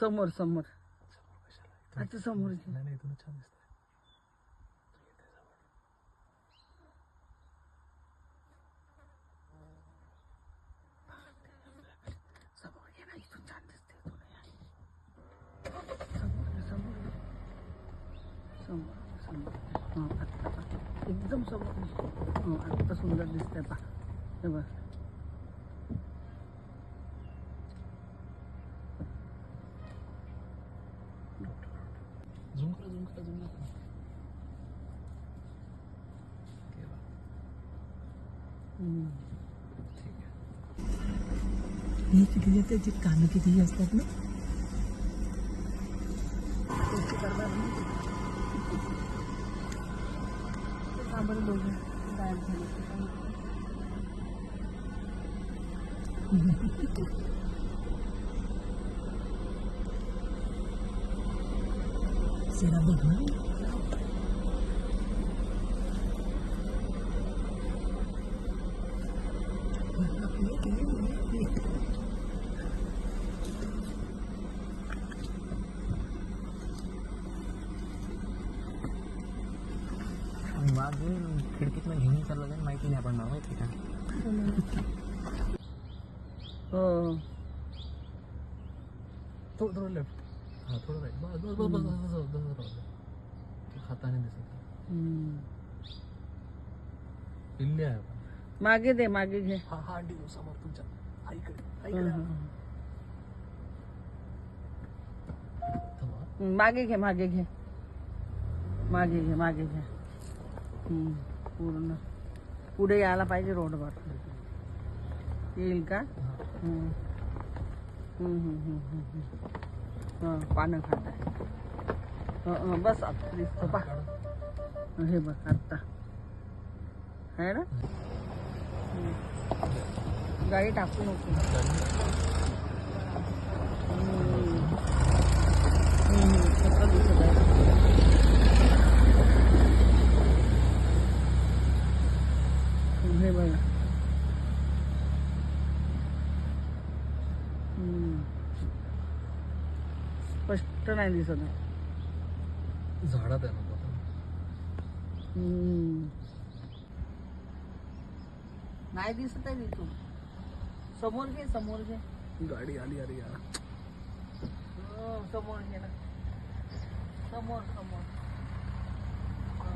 समोर समोर आता समोर घे. नाही इथून छान दिसतंय. समोर घे ना, इथून छान दिसते. समोर घे, समोर घे. समोर समोर आत्ता पहा, एकदम समोर. आत्ता सुंदर दिसतंय पहा. हे बघ. झूम करा झूम करा झूम करा. ठीक आहे. हे किती त्याची कानं किती असतात ना. बरं दोघं गायब झाले. जरा बघ ना. वाजून खिडकीतनं घेऊन चालला जाईल माहिती नाही आपण माहिती का. हो थोडं लेफ्ट. हा थोडं राईट. बस बस बस बस बस बस. हाताने दिसत पिल्ली आहे आपण. मागे दे, मागे घे. हा हा अंडी समोर तुमच्या आईकडे आईकडे. मागे घे, मागे घे, मागे घे, मागे घे. पूर्ण पुढे यायला पाहिजे रोडवर. येईल का? पानं खात आहे. बस आता दिसतो पा. हे बघ आत्ता आहे ना. गाडी टाकू नको. कसं दिसत आहे. हे बघा. स्पष्ट नाही दिसत आहे. झाडात आहे ना तो. नाही दिसत आहे तिथून. समोर घे, समोर घे. गाडी आली अरे यार. समोर घे ना. समोर समोर.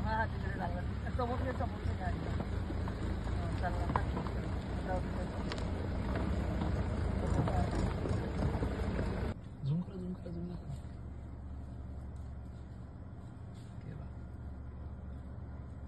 हा तिकडे लागला. समोर घे, समोर घे गाडी. चालला.